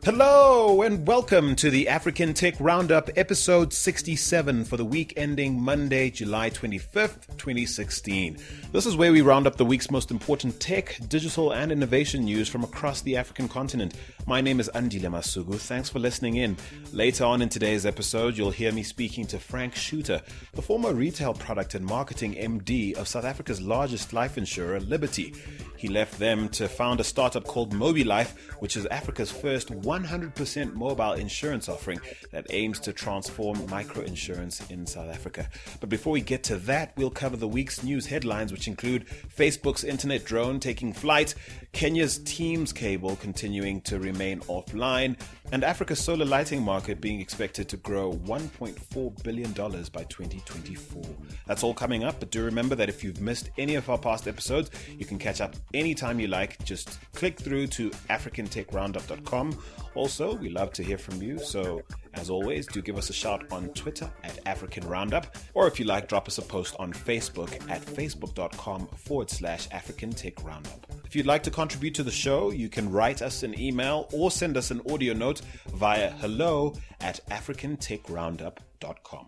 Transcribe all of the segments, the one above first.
Hello and welcome to the African Tech Roundup, episode 67 for the week ending Monday, July 25th, 2016. This is where we round up the week's most important tech, digital and innovation news from across the African continent. My name is Andile Masugu. Thanks for listening in. Later on in today's episode, you'll hear me speaking to Frank Shooter, the former retail product and marketing MD of South Africa's largest life insurer, Liberty. He left them to found a startup called MobiLife, which is Africa's first 100% mobile insurance offering that aims to transform micro-insurance in South Africa. But before we get to that, we'll cover the week's news headlines, which include Facebook's internet drone taking flight, Kenya's Teams cable continuing to remain offline, and Africa's solar lighting market being expected to grow $1.4 billion by 2024. That's all coming up, but do remember that if you've missed any of our past episodes, you can catch up anytime you like. Just click through to africantechroundup.com. Also, we love to hear from you, so as always, do give us a shout on Twitter at African Roundup, or if you like, drop us a post on Facebook at facebook.com/African Tech Roundup. If you'd like to contribute to the show, you can write us an email or send us an audio note via hello@africantechroundup.com.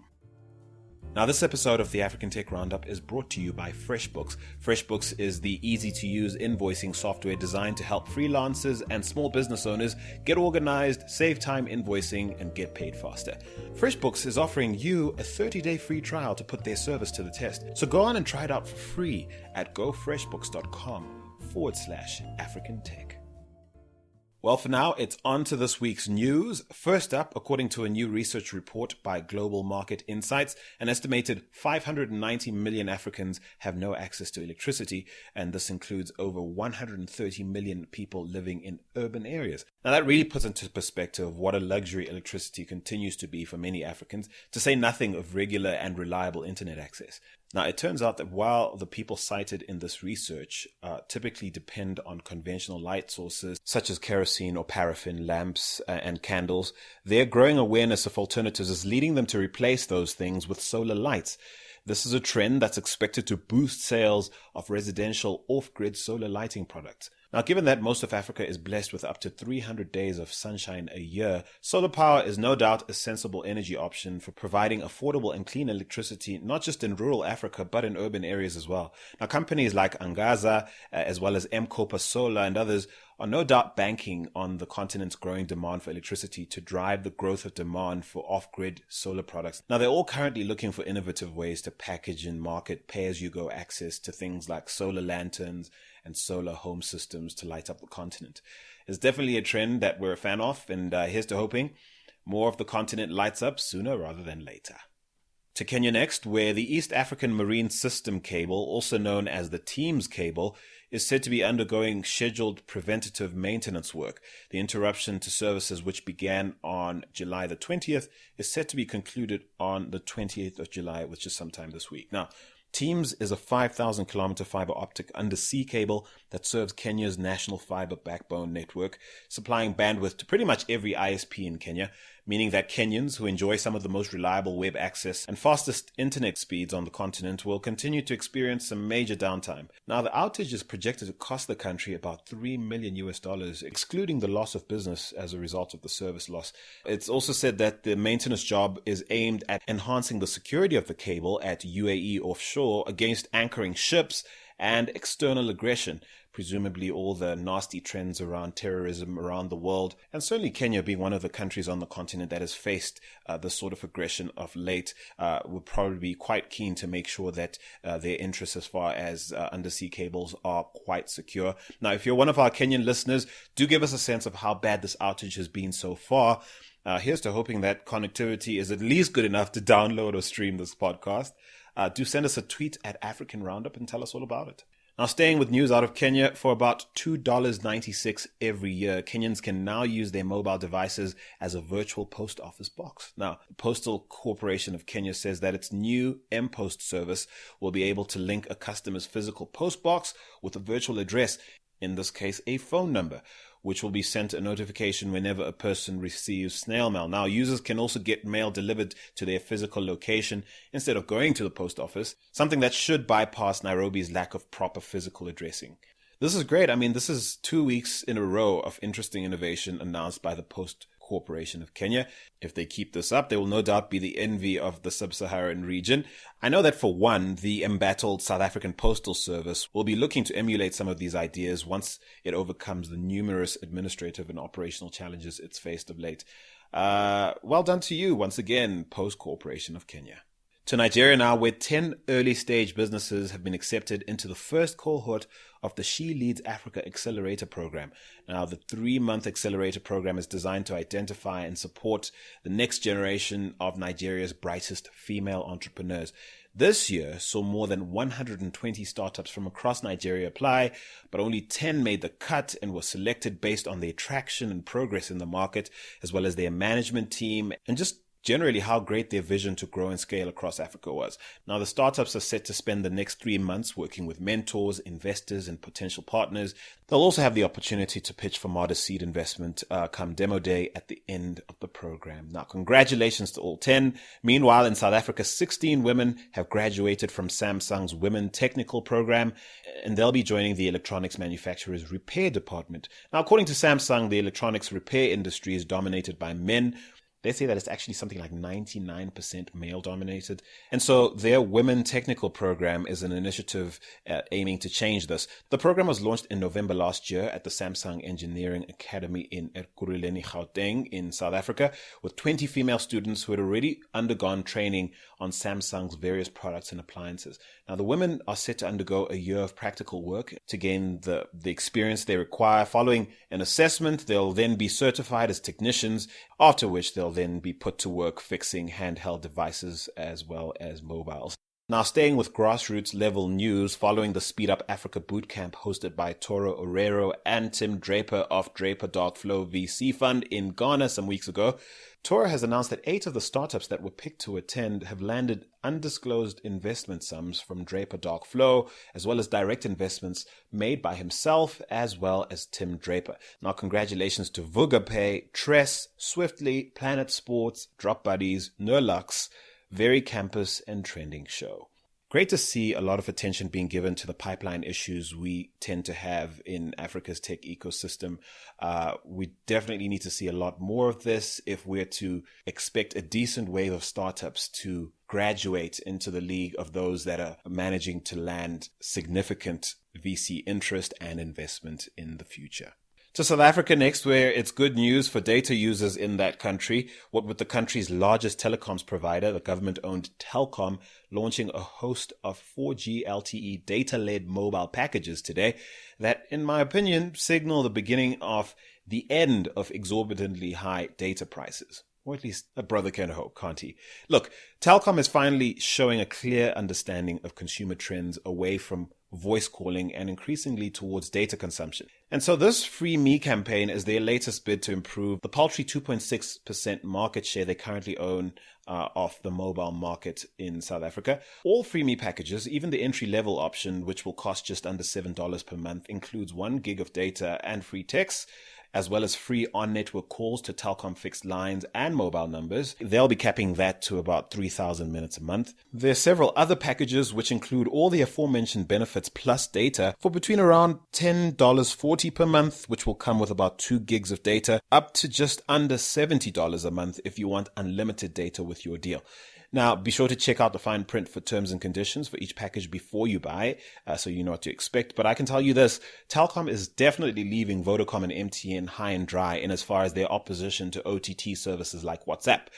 Now, this episode of the African Tech Roundup is brought to you by FreshBooks. FreshBooks is the easy-to-use invoicing software designed to help freelancers and small business owners get organized, save time invoicing, and get paid faster. FreshBooks is offering you a 30-day free trial to put their service to the test. So go on and try it out for free at gofreshbooks.com/African Tech. Well, for now, it's on to this week's news. First up, according to a new research report by Global Market Insights, an estimated 590 million Africans have no access to electricity, and this includes over 130 million people living in urban areas. Now, that really puts into perspective what a luxury electricity continues to be for many Africans, to say nothing of regular and reliable internet access. Now, it turns out that while the people cited in this research typically depend on conventional light sources such as kerosene or paraffin lamps and candles, their growing awareness of alternatives is leading them to replace those things with solar lights. This is a trend that's expected to boost sales of residential off-grid solar lighting products. Now, given that most of Africa is blessed with up to 300 days of sunshine a year, solar power is no doubt a sensible energy option for providing affordable and clean electricity, not just in rural Africa, but in urban areas as well. Now, companies like Angaza, as well as M-Kopa Solar and others, are no doubt banking on the continent's growing demand for electricity to drive the growth of demand for off-grid solar products. Now, they're all currently looking for innovative ways to package and market pay-as-you-go access to things like solar lanterns and solar home systems to light up the continent. It's definitely a trend that we're a fan of, and here's to hoping more of the continent lights up sooner rather than later. To Kenya next, where the East African Marine System cable, also known as the Teams cable, is said to be undergoing scheduled preventative maintenance work. The interruption to services, which began on July the 20th, is set to be concluded on the 28th of July, which is sometime this week. Now, Teams is a 5,000 kilometer fiber optic undersea cable that serves Kenya's national fiber backbone network, supplying bandwidth to pretty much every ISP in Kenya, meaning that Kenyans who enjoy some of the most reliable web access and fastest internet speeds on the continent will continue to experience some major downtime. Now, the outage is projected to cost the country about $3 million, excluding the loss of business as a result of the service loss. It's also said that the maintenance job is aimed at enhancing the security of the cable at UAE offshore against anchoring ships and external aggression, presumably all the nasty trends around terrorism around the world, and certainly Kenya being one of the countries on the continent that has faced this sort of aggression of late, would probably be quite keen to make sure that their interests as far as undersea cables are quite secure. Now, if you're one of our Kenyan listeners, do give us a sense of how bad this outage has been so far. Here's to hoping that connectivity is at least good enough to download or stream this podcast. Do send us a tweet at African Roundup and tell us all about it. Now, staying with news out of Kenya, for about $2.96 every year, Kenyans can now use their mobile devices as a virtual post office box. Now, the Postal Corporation of Kenya says that its new M-Post service will be able to link a customer's physical post box with a virtual address, in this case, a phone number, which will be sent a notification whenever a person receives snail mail. Now, users can also get mail delivered to their physical location instead of going to the post office, something that should bypass Nairobi's lack of proper physical addressing. This is great. I mean, this is 2 weeks in a row of interesting innovation announced by the Post Corporation of Kenya. If they keep this up, they will no doubt be the envy of the sub-Saharan region. I know that for one, the embattled South African Postal Service will be looking to emulate some of these ideas once it overcomes the numerous administrative and operational challenges it's faced of late. Well done to you once again, Post Corporation of Kenya. To Nigeria now, where 10 early-stage businesses have been accepted into the first cohort of the She Leads Africa Accelerator Program. Now, the 3-month accelerator program is designed to identify and support the next generation of Nigeria's brightest female entrepreneurs. This year saw more than 120 startups from across Nigeria apply, but only 10 made the cut and were selected based on their traction and progress in the market, as well as their management team and just generally how great their vision to grow and scale across Africa was. Now, the startups are set to spend the next 3 months working with mentors, investors, and potential partners. They'll also have the opportunity to pitch for modest seed investment come demo day at the end of the program. Now, congratulations to all 10. Meanwhile, in South Africa, 16 women have graduated from Samsung's Women Technical Program, and they'll be joining the electronics manufacturer's repair department. Now, according to Samsung, the electronics repair industry is dominated by men. They say that it's actually something like 99% male dominated. And so their Women Technical Program is an initiative aiming to change this. The program was launched in November last year at the Samsung Engineering Academy in Ekurhuleni, Gauteng in South Africa, with 20 female students who had already undergone training on Samsung's various products and appliances. Now, the women are set to undergo a year of practical work to gain the experience they require. Following an assessment, they'll then be certified as technicians, after which they'll then be put to work fixing handheld devices as well as mobiles. Now, staying with grassroots level news, following the Speed Up Africa Bootcamp hosted by Toro Orero and Tim Draper of Draper Dark Flow VC Fund in Ghana some weeks ago, Toro has announced that 8 of the startups that were picked to attend have landed undisclosed investment sums from Draper Dark Flow, as well as direct investments made by himself as well as Tim Draper. Now, congratulations to Vugapay, Tress, Swiftly, Planet Sports, Drop Buddies, Nurlux, Very Campus, and Trending Show. Great to see a lot of attention being given to the pipeline issues we tend to have in Africa's tech ecosystem. We definitely need to see a lot more of this if we're to expect a decent wave of startups to graduate into the league of those that are managing to land significant VC interest and investment in the future. To South Africa next, where it's good news for data users in that country, what with the country's largest telecoms provider, the government-owned Telkom, launching a host of 4G LTE data-led mobile packages today that, in my opinion, signal the beginning of the end of exorbitantly high data prices. Or at least a brother can hope, can't he? Look, Telkom is finally showing a clear understanding of consumer trends away from voice calling and increasingly towards data consumption. And so this Free Me campaign is their latest bid to improve the paltry 2.6% market share they currently own of the mobile market in South Africa. All Free Me packages, even the entry-level option, which will cost just under $7 per month, includes 1 gig of data and free text, as well as free on-network calls to Telkom fixed lines and mobile numbers. They'll be capping that to about 3,000 minutes a month. There are several other packages which include all the aforementioned benefits plus data for between around $10.40 per month, which will come with about 2 gigs of data, up to just under $70 a month if you want unlimited data with your deal. Now, be sure to check out the fine print for terms and conditions for each package before you buy, so you know what to expect. But I can tell you this, Telkom is definitely leaving Vodacom and MTN high and dry in as far as their opposition to OTT services like WhatsApp.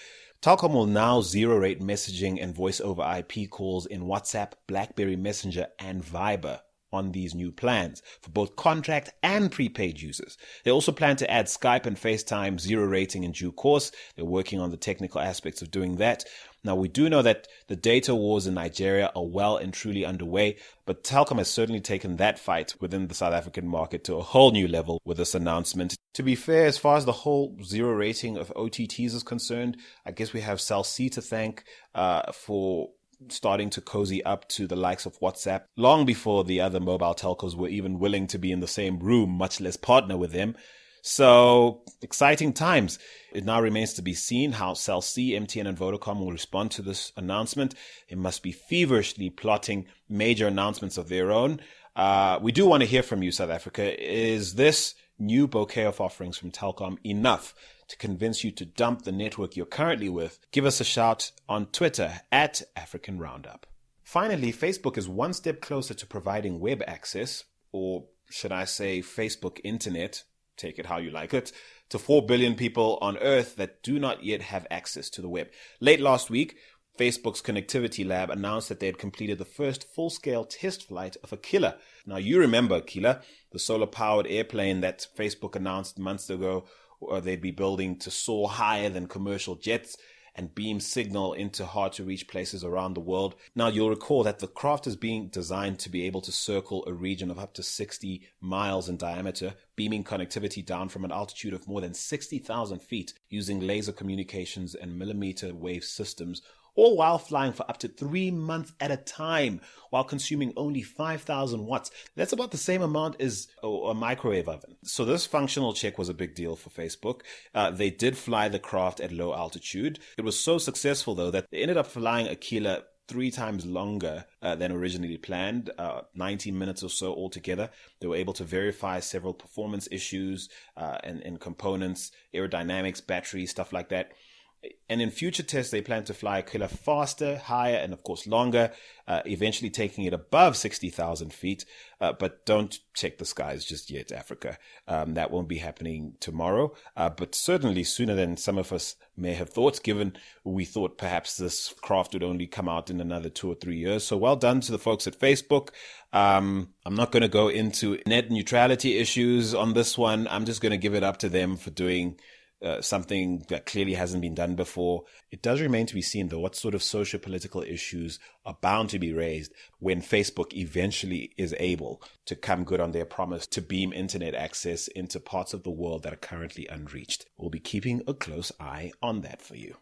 Telkom will now zero-rate messaging and voice over IP calls in WhatsApp, BlackBerry Messenger, and Viber on these new plans for both contract and prepaid users. They also plan to add Skype and FaceTime zero rating in due course. They're working on the technical aspects of doing that. Now, we do know that the data wars in Nigeria are well and truly underway, but Telkom has certainly taken that fight within the South African market to a whole new level with this announcement. To be fair, as far as the whole zero rating of OTTs is concerned, I guess we have Cell C to thank for starting to cozy up to the likes of WhatsApp long before the other mobile telcos were even willing to be in the same room, much less partner with them. So, exciting times. It now remains to be seen how Cell C, MTN, and Vodacom will respond to this announcement. They must be feverishly plotting major announcements of their own. We do want to hear from you, South Africa. Is this new bouquet of offerings from Telkom enough to convince you to dump the network you're currently with? Give us a shout on Twitter at African Roundup. Finally, Facebook is one step closer to providing web access, or should I say Facebook internet, take it how you like it, to 4 billion people on Earth that do not yet have access to the web. Late last week, Facebook's connectivity lab announced that they had completed the first full-scale test flight of Aquila. Now, you remember Aquila, the solar-powered airplane that Facebook announced months ago they'd be building to soar higher than commercial jets and beam signal into hard-to-reach places around the world. Now, you'll recall that the craft is being designed to be able to circle a region of up to 60 miles in diameter, beaming connectivity down from an altitude of more than 60,000 feet using laser communications and millimeter wave systems, all while flying for up to 3 months at a time while consuming only 5,000 watts. That's about the same amount as a microwave oven. So this functional check was a big deal for Facebook. They did fly the craft at low altitude. It was so successful, though, that they ended up flying Aquila 3 times longer than originally planned, 90 minutes or so altogether. They were able to verify several performance issues and components, aerodynamics, batteries, stuff like that. And in future tests, they plan to fly Aquila faster, higher, and of course longer, eventually taking it above 60,000 feet. But don't check the skies just yet, Africa. That won't be happening tomorrow, but certainly sooner than some of us may have thought, given we thought perhaps this craft would only come out in another 2 or 3 years. So well done to the folks at Facebook. I'm not going to go into net neutrality issues on this one. I'm just going to give it up to them for doing something that clearly hasn't been done before. It does remain to be seen, though, what sort of socio-political issues are bound to be raised when Facebook eventually is able to come good on their promise to beam internet access into parts of the world that are currently unreached. We'll be keeping a close eye on that for you.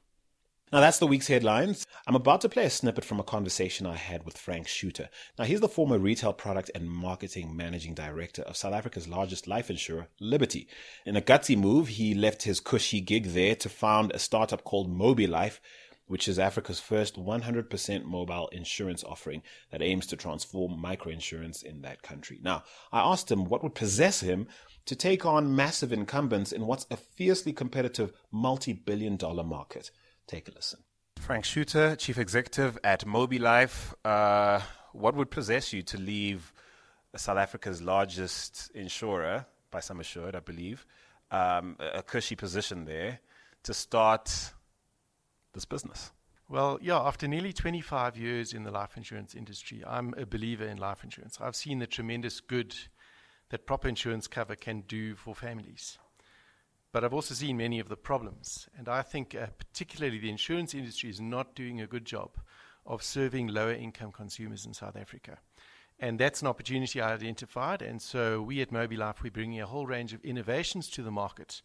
Now, that's the week's headlines. I'm about to play a snippet from a conversation I had with Frank Shooter. Now, he's the former retail product and marketing managing director of South Africa's largest life insurer, Liberty. In a gutsy move, he left his cushy gig there to found a startup called MobiLife, which is Africa's first 100% mobile insurance offering that aims to transform microinsurance in that country. Now, I asked him what would possess him to take on massive incumbents in what's a fiercely competitive multi-billion-dollar market. Take a listen. Frank Shooter, Chief Executive at MobiLife. What would possess you to leave South Africa's largest insurer, by some assured, I believe, a cushy position there, to start this business? Well, yeah, after nearly 25 years in the life insurance industry, I'm a believer in life insurance. I've seen the tremendous good that proper insurance cover can do for families. But I've also seen many of the problems. And I think particularly the insurance industry is not doing a good job of serving lower income consumers in South Africa. And that's an opportunity I identified. And so we at MobiLife, we're bringing a whole range of innovations to the market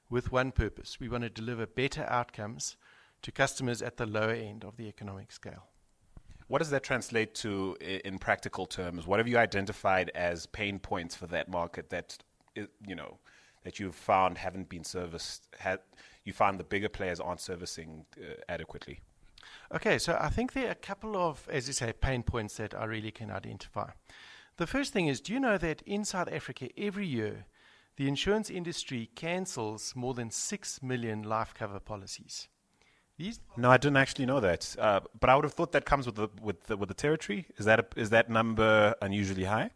with one purpose. We want to deliver better outcomes to customers at the lower end of the economic scale. What does that translate to in practical terms? What have you identified as pain points for that market that, that you've found haven't been serviced, you found the bigger players aren't servicing adequately? Okay, so I think there are a couple of, as you say, pain points that I really can identify. The first thing is, do you know that in South Africa every year, the insurance industry cancels more than 6 million life cover policies? No, I didn't actually know that. But I would have thought that comes with the territory. Is that number unusually high?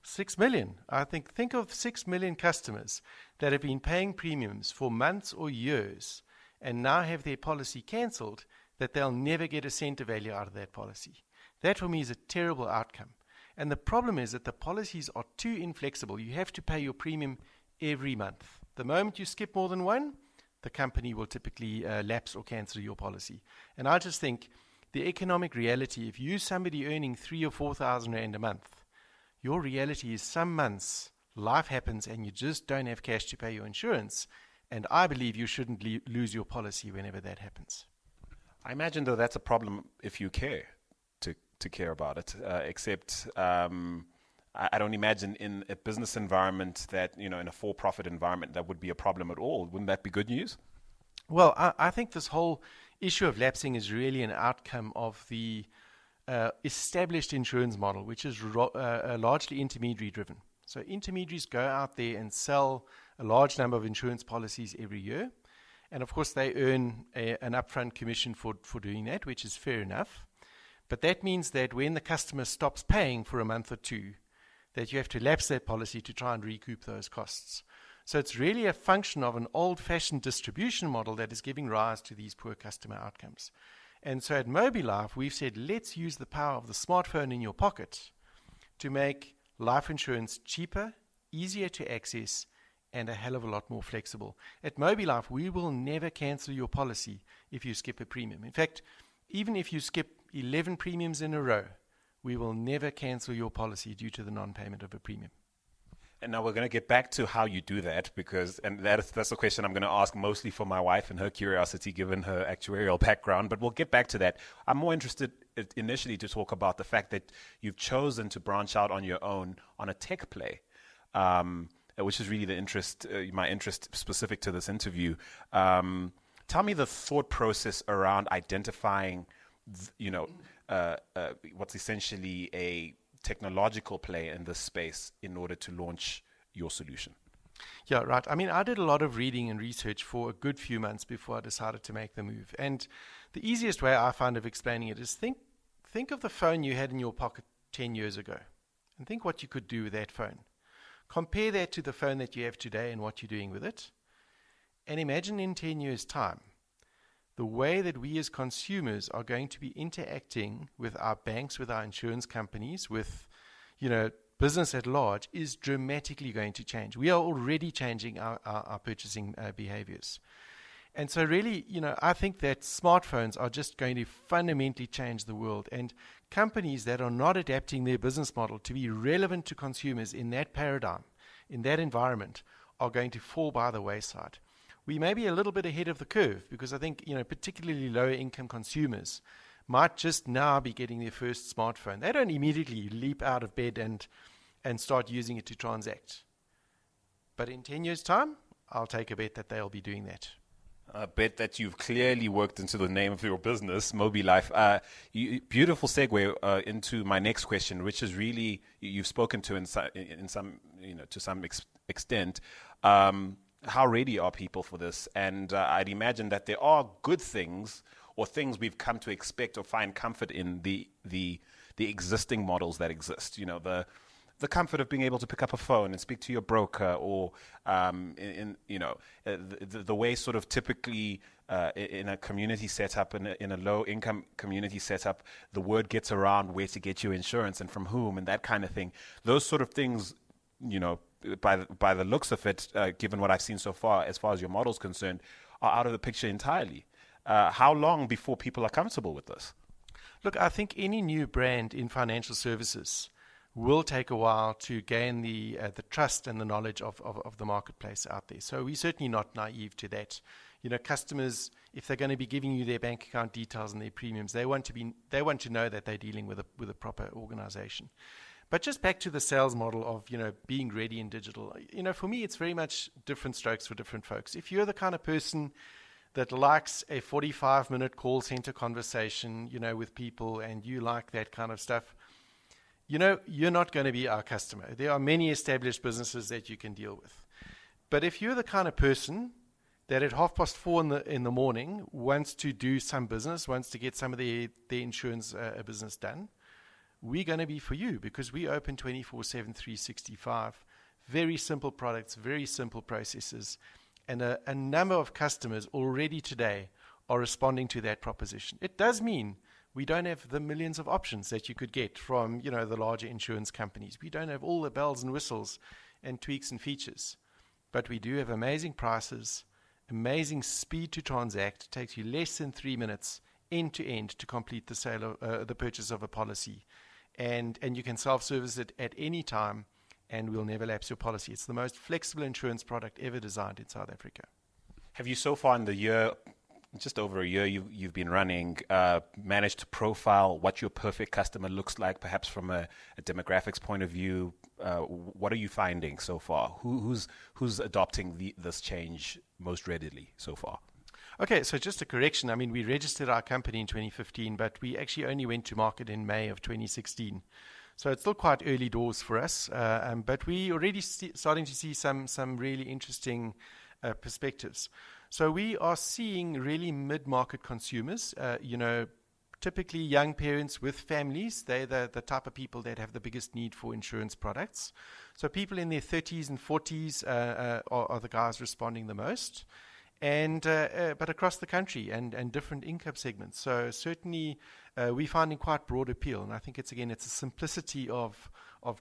6 million. Think of 6 million customers that have been paying premiums for months or years and now have their policy cancelled, that they'll never get a cent of value out of that policy. That for me is a terrible outcome. And the problem is that the policies are too inflexible. You have to pay your premium every month. The moment you skip more than one, the company will typically lapse or cancel your policy. And I just think the economic reality, if you're somebody earning 3,000 or 4,000 rand a month, your reality is some months life happens and you just don't have cash to pay your insurance. And I believe you shouldn't lose your policy whenever that happens. I imagine, though, that's a problem if you care to care about it, except I don't imagine in a business environment that, in a for-profit environment, that would be a problem at all. Wouldn't that be good news? Well, I think this whole issue of lapsing is really an outcome of the established insurance model, which is largely intermediary driven. So intermediaries go out there and sell a large number of insurance policies every year. And of course, they earn an upfront commission for doing that, which is fair enough. But that means that when the customer stops paying for a month or two, that you have to lapse that policy to try and recoup those costs. So it's really a function of an old-fashioned distribution model that is giving rise to these poor customer outcomes. And so at Mobilife, we've said, let's use the power of the smartphone in your pocket to make life insurance cheaper, easier to access, and a hell of a lot more flexible. At Mobilife, we will never cancel your policy if you skip a premium. In fact, even if you skip 11 premiums in a row, we will never cancel your policy due to the non-payment of a premium. And now we're going to get back to how you do that, that's a question I'm going to ask mostly for my wife and her curiosity, given her actuarial background. But we'll get back to that. I'm more interested initially to talk about the fact that you've chosen to branch out on your own on a tech play, which is really my interest specific to this interview. Tell me the thought process around identifying, what's essentially a technological play in this space in order to launch your solution. Yeah, right. I mean, I did a lot of reading and research for a good few months before I decided to make the move. And the easiest way I find of explaining it is think of the phone you had in your pocket 10 years ago and think what you could do with that phone. Compare that to the phone that you have today and what you're doing with it. And imagine in 10 years' time, the way that we as consumers are going to be interacting with our banks, with our insurance companies, with, business at large is dramatically going to change. We are already changing our purchasing behaviors. And so really, I think that smartphones are just going to fundamentally change the world. And companies that are not adapting their business model to be relevant to consumers in that paradigm, in that environment, are going to fall by the wayside. We may be a little bit ahead of the curve because I think, particularly lower income consumers might just now be getting their first smartphone. They don't immediately leap out of bed and start using it to transact. But in 10 years' time, I'll take a bet that they'll be doing that. I bet that you've clearly worked into the name of your business, Mobilife. Beautiful segue into my next question, which is really you've spoken to in some to some extent. How ready are people for this? And I'd imagine that there are good things or things we've come to expect or find comfort in the existing models that exist. The comfort of being able to pick up a phone and speak to your broker, or the way sort of typically in a community setup, in a low-income community setup, the word gets around where to get your insurance and from whom and that kind of thing. Those sort of things, by the looks of it, given what I've seen so far, as far as your model's concerned, are out of the picture entirely. How long before people are comfortable with this? Look, I think any new brand in financial services will take a while to gain the trust and the knowledge of the marketplace out there. So we're certainly not naive to that. Customers, if they're going to be giving you their bank account details and their premiums, they want to know that they're dealing with a proper organization. But just back to the sales model of, being ready in digital, for me, it's very much different strokes for different folks. If you're the kind of person that likes a 45-minute call center conversation, with people, and you like that kind of stuff, you're not going to be our customer. There are many established businesses that you can deal with. But if you're the kind of person that at 4:30 in the morning wants to do some business, wants to get some of their insurance business done, we're going to be for you because we open 24/7, 365. Very simple products, very simple processes. And a number of customers already today are responding to that proposition. It does mean we don't have the millions of options that you could get from, the larger insurance companies. We don't have all the bells and whistles and tweaks and features. But we do have amazing prices, amazing speed to transact. It takes you less than 3 minutes end to end to complete the sale of the purchase of a policy. And you can self-service it at any time, and we'll never lapse your policy. It's the most flexible insurance product ever designed in South Africa. Have you so far in the year just over a year you've been running, managed to profile what your perfect customer looks like, perhaps from a demographics point of view. What are you finding so far? Who's adopting this change most readily so far? Okay, so just a correction. I mean, we registered our company in 2015, but we actually only went to market in May of 2016. So it's still quite early doors for us, but we already starting to see some really interesting perspectives. So we are seeing really mid-market consumers, typically young parents with families. They're the type of people that have the biggest need for insurance products. So people in their 30s and 40s are the guys responding the most. But across the country and different income segments. So certainly we're finding quite broad appeal. And I think it's a simplicity of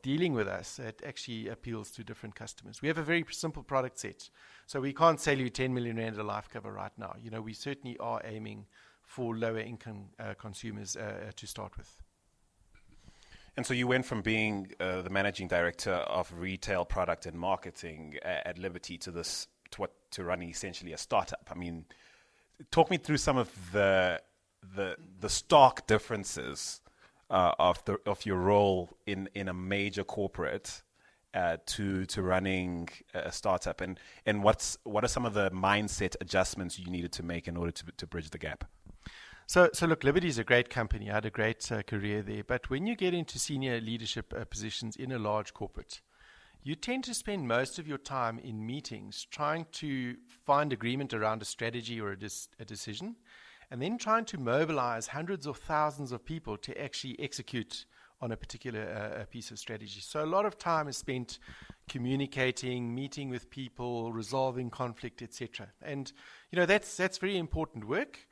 dealing with us that actually appeals to different customers. We have a very simple product set. So we can't sell you 10 million rand a life cover right now. We certainly are aiming for lower income consumers to start with. And so you went from being the managing director of retail product and marketing at Liberty to running essentially a startup. I mean, talk me through some of the stark differences of your role in a major corporate to running a startup, and what are some of the mindset adjustments you needed to make in order to bridge the gap? So look, Liberty is a great company. I had a great career there. But when you get into senior leadership positions in a large corporate, you tend to spend most of your time in meetings trying to find agreement around a strategy or a decision, and then trying to mobilize hundreds of thousands of people to actually execute on a particular piece of strategy. So a lot of time is spent communicating, meeting with people, resolving conflict, etc. And that's very important work,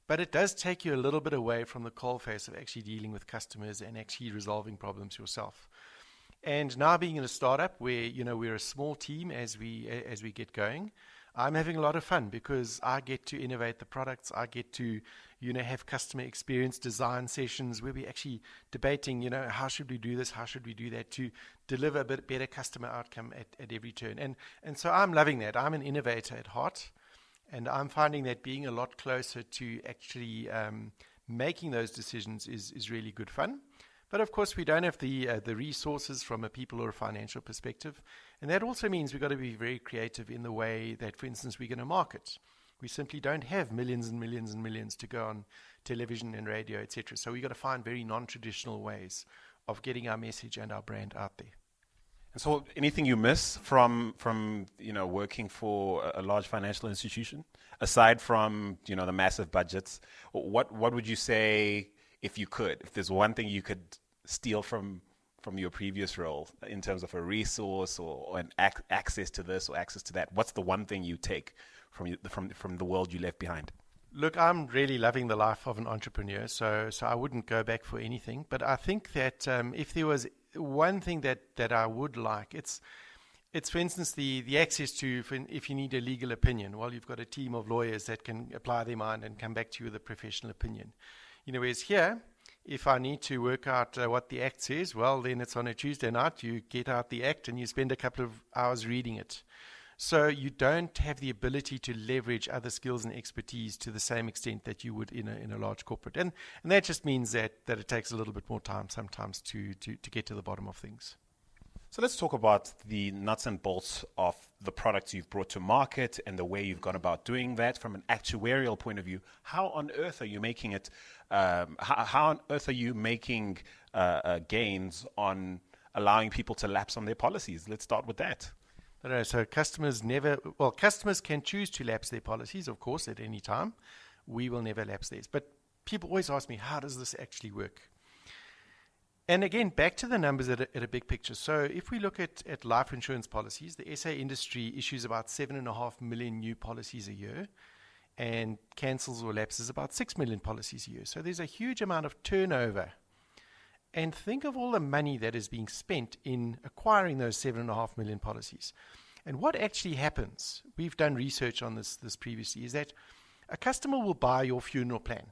but it does take you a little bit away from the coalface of actually dealing with customers and actually resolving problems yourself. And now being in a startup where we're a small team as we get going, I'm having a lot of fun because I get to innovate the products. I get to have customer experience design sessions where we're actually debating how should we do this, how should we do that to deliver a bit better customer outcome at every turn. And so I'm loving that. I'm an innovator at heart, and I'm finding that being a lot closer to actually making those decisions is really good fun. But of course, we don't have the resources from a people or a financial perspective. And that also means we've got to be very creative in the way that, for instance, we're going to market. We simply don't have millions and millions and millions to go on television and radio, etc. So we've got to find very non-traditional ways of getting our message and our brand out there. And so anything you miss from working for a large financial institution, aside from the massive budgets, what would you say, if there's one thing you could steal from your previous role in terms of a resource or an access to this or access to that? What's the one thing you take from the world you left behind? Look, I'm really loving the life of an entrepreneur, so I wouldn't go back for anything. But I think that if there was one thing that I would like, it's for instance the access to, if you need a legal opinion, well, you've got a team of lawyers that can apply their mind and come back to you with a professional opinion. Whereas here, if I need to work out what the act says, well, then it's on a Tuesday night. You get out the act and you spend a couple of hours reading it. So you don't have the ability to leverage other skills and expertise to the same extent that you would in a large corporate. And that just means that it takes a little bit more time sometimes to get to the bottom of things. So let's talk about the nuts and bolts of the products you've brought to market and the way you've gone about doing that from an actuarial point of view. How on earth are you making it? How on earth are you making gains on allowing people to lapse on their policies? Let's start with that. No, so customers can choose to lapse their policies, of course, at any time. We will never lapse theirs. But people always ask me, how does this actually work? And again, back to the numbers at a big picture. So if we look at life insurance policies, the SA industry issues about 7.5 million new policies a year and cancels or lapses about 6 million policies a year. So there's a huge amount of turnover. And think of all the money that is being spent in acquiring those 7.5 million policies. And what actually happens, we've done research on this previously, is that a customer will buy your funeral plan.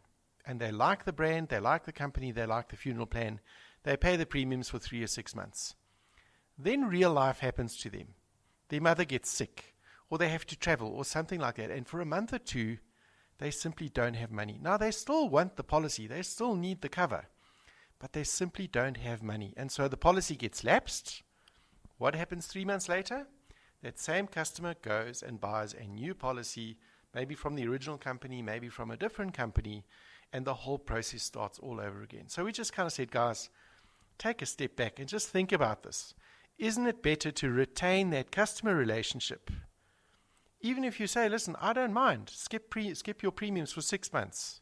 And they like the brand, they like the company, they like the funeral plan. They pay the premiums for 3 or 6 months. Then real life happens to them. Their mother gets sick, or they have to travel, or something like that. And for a month or two, They simply don't have money. Now, they still want the policy. They still need the cover. But they simply don't have money. And so the policy gets lapsed. What happens 3 months later? That same customer goes and buys a new policy, maybe from the original company, maybe from a different company, and the whole process starts all over again. So we just kind of said, guys, take a step back and just think about this. Isn't it better to retain that customer relationship? Even if you say, listen, I don't mind, skip your premiums for 6 months.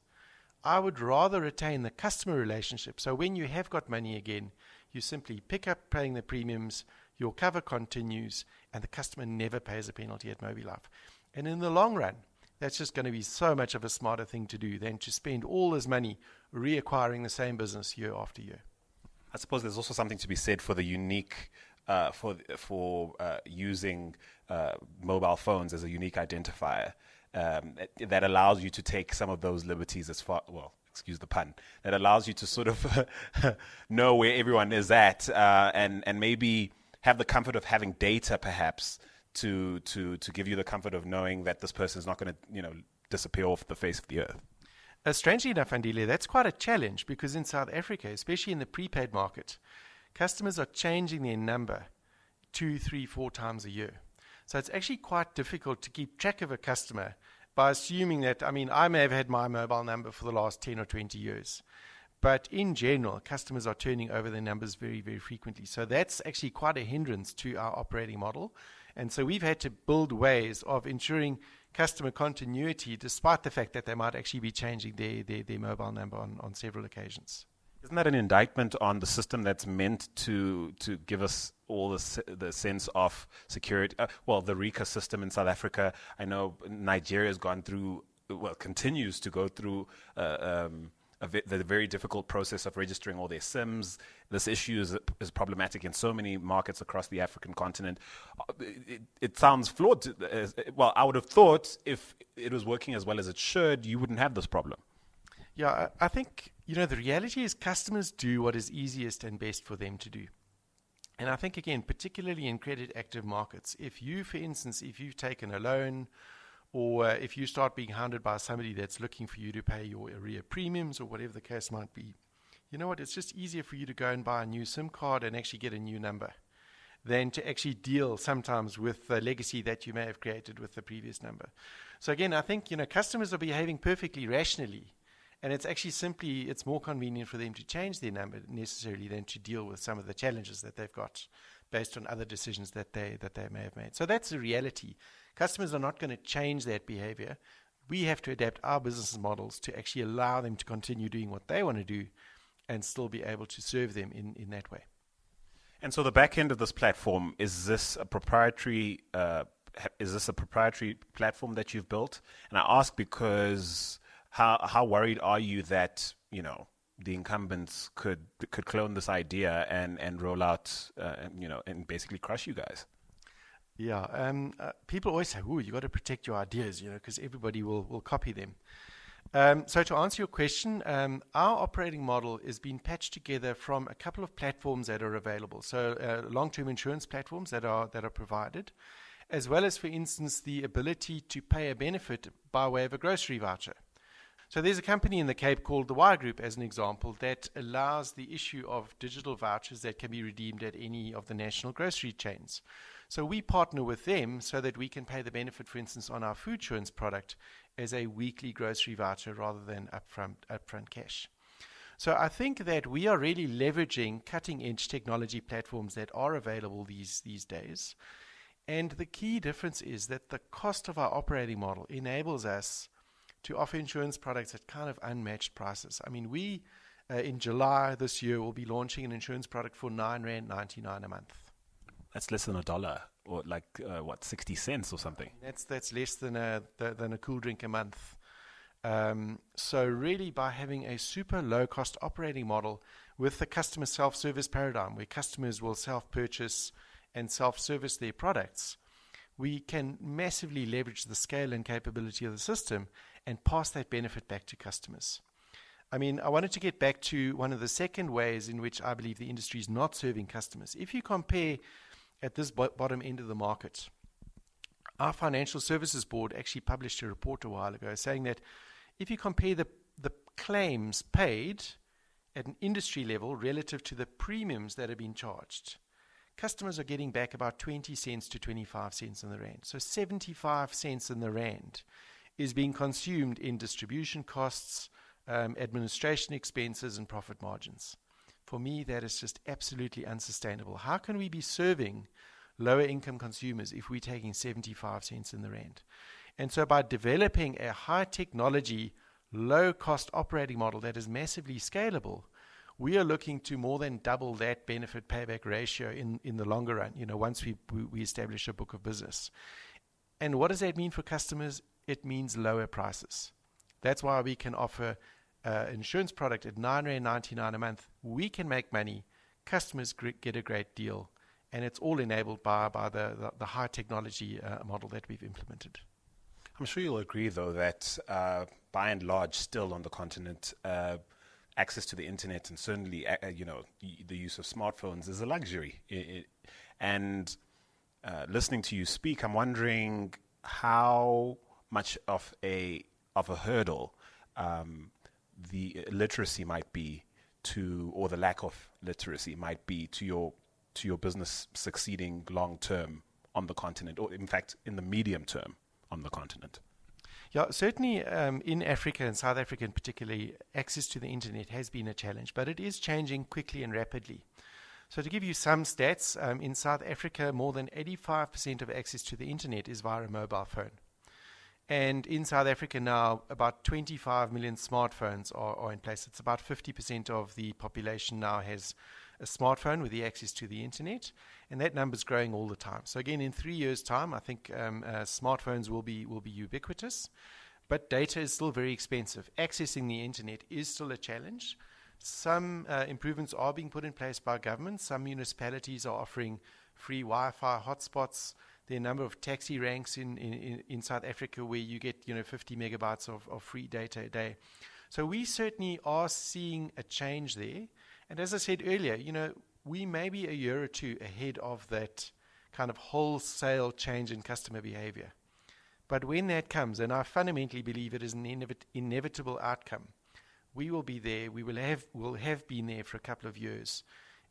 I would rather retain the customer relationship. So when you have got money again, you simply pick up paying the premiums, your cover continues, and the customer never pays a penalty at Mobilife. And in the long run, that's just going to be so much of a smarter thing to do than to spend all this money reacquiring the same business year after year. I suppose there's also something to be said for the unique, for using mobile phones as a unique identifier that allows you to take some of those liberties as far, well, excuse the pun, that allows you to sort of know where everyone is at and maybe have the comfort of having data perhaps to give you the comfort of knowing that this person is not going to, disappear off the face of the earth. Strangely enough, Andile, that's quite a challenge because in South Africa, especially in the prepaid market, customers are changing their number 2, 3, 4 times a year. So it's actually quite difficult to keep track of a customer by assuming that, I may have had my mobile number for the last 10 or 20 years. But in general, customers are turning over their numbers very, very frequently. So that's actually quite a hindrance to our operating model. And so we've had to build ways of ensuring customer continuity despite the fact that they might actually be changing their mobile number on several occasions. Isn't that an indictment on the system that's meant to give us all the sense of security? The RICA system in South Africa, I know Nigeria has gone through, continues to go through the very difficult process of registering all their SIMs. This issue is problematic in so many markets across the African continent. It sounds flawed. I would have thought if it was working as well as it should, you wouldn't have this problem. Yeah, I think, the reality is customers do what is easiest and best for them to do. And I think, again, particularly in credit active markets, if you've taken a loan or if you start being hounded by somebody that's looking for you to pay your arrear premiums or whatever the case might be, you know what, it's just easier for you to go and buy a new SIM card and actually get a new number than to actually deal sometimes with the legacy that you may have created with the previous number. So again, I think, customers are behaving perfectly rationally. And it's actually it's more convenient for them to change their number necessarily than to deal with some of the challenges that they've got based on other decisions that they may have made. So that's the reality. Customers are not going to change that behavior. We have to adapt our business models to actually allow them to continue doing what they want to do and still be able to serve them in that way. And so the back end of this platform, is this a proprietary platform that you've built? And I ask because how worried are you that, the incumbents could clone this idea and roll out, and basically crush you guys? Yeah, people always say, you got to protect your ideas, because everybody will copy them. So to answer your question, our operating model is being patched together from a couple of platforms that are available. So long-term insurance platforms that are provided, as well as, for instance, the ability to pay a benefit by way of a grocery voucher. So there's a company in the Cape called the Y Group, as an example, that allows the issue of digital vouchers that can be redeemed at any of the national grocery chains. So we partner with them so that we can pay the benefit, for instance, on our food insurance product as a weekly grocery voucher rather than upfront cash. So I think that we are really leveraging cutting-edge technology platforms that are available these days. And the key difference is that the cost of our operating model enables us to offer insurance products at kind of unmatched prices. We, in July this year, will be launching an insurance product for R9.99 a month. That's less than $1, or 60 cents or something. That's less than a cool drink a month. So really, by having a super low-cost operating model with the customer self-service paradigm, where customers will self-purchase and self-service their products, we can massively leverage the scale and capability of the system and pass that benefit back to customers. I wanted to get back to one of the second ways in which I believe the industry is not serving customers. If you compare at this bottom end of the market, Our Financial Services Board actually published a report a while ago saying that if you compare the claims paid at an industry level relative to the premiums that have been charged, customers are getting back about 20 cents to 25 cents in the rand. So 75 cents in the rand is being consumed in distribution costs, administration expenses, and profit margins. For me, that is just absolutely unsustainable. How can we be serving lower income consumers if we're taking 75 cents in the rand? And so by developing a high technology, low cost operating model that is massively scalable, we are looking to more than double that benefit payback ratio in the longer run, once we establish a book of business. And what does that mean for customers? It means lower prices. That's why we can offer an insurance product at R9.99 a month. We can make money, customers get a great deal, and it's all enabled by the high technology model that we've implemented. I'm sure you'll agree, though, that by and large, still on the continent, access to the internet and certainly, the use of smartphones is a luxury. And listening to you speak, I'm wondering how much of a hurdle the literacy might be to, or the lack of literacy might be to your business succeeding long term on the continent, or in fact in the medium term on the continent. Yeah, certainly in Africa and South Africa in particularly, access to the internet has been a challenge, but it is changing quickly and rapidly. So to give you some stats, in South Africa, more than 85% of access to the internet is via a mobile phone. And in South Africa now, about 25 million smartphones are in place. It's about 50% of the population now has a smartphone with the access to the internet, and that number's growing all the time. So again, in 3 years' time, I think smartphones will be ubiquitous, but data is still very expensive. Accessing the internet is still a challenge. Some improvements are being put in place by government. Some municipalities are offering free Wi-Fi hotspots. There are a number of taxi ranks in South Africa where you get 50 megabytes of free data a day. So we certainly are seeing a change there. And as I said earlier, we may be a year or two ahead of that kind of wholesale change in customer behavior. But when that comes, and I fundamentally believe it is an inevitable outcome, we will be there. Will have been there for a couple of years,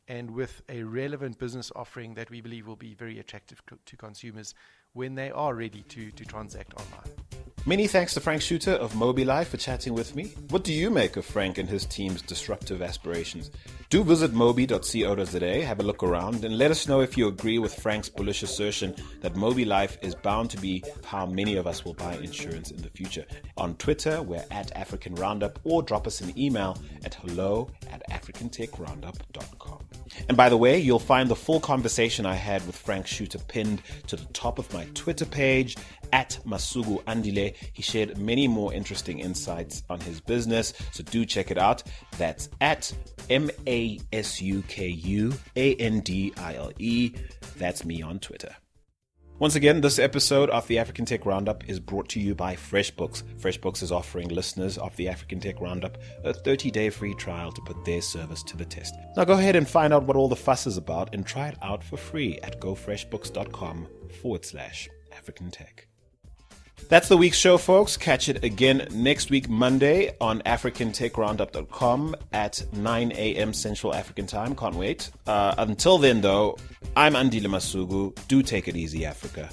and with a relevant business offering that we believe will be very attractive to consumers when they are ready to transact online. Many thanks to Frank Shooter of MobiLife for chatting with me. What do you make of Frank and his team's disruptive aspirations? Do visit mobi.co.za, have a look around, and let us know if you agree with Frank's bullish assertion that MobiLife is bound to be how many of us will buy insurance in the future. On Twitter, we're at African Roundup, or drop us an email at hello@africantechroundup.com. And by the way, you'll find the full conversation I had with Frank Shooter pinned to the top of my Twitter page, at Masuku Andile. He shared many more interesting insights on his business, so do check it out. That's at MASUKUANDILE. That's me on Twitter. Once again, this episode of the African Tech Roundup is brought to you by FreshBooks. FreshBooks is offering listeners of the African Tech Roundup a 30-day free trial to put their service to the test. Now go ahead and find out what all the fuss is about and try it out for free at gofreshbooks.com/African Tech. That's the week's show, folks. Catch it again next week, Monday, on africantechroundup.com at 9 a.m. Central African Time. Can't wait. Until then, though, I'm Andile Masuku. Do take it easy, Africa.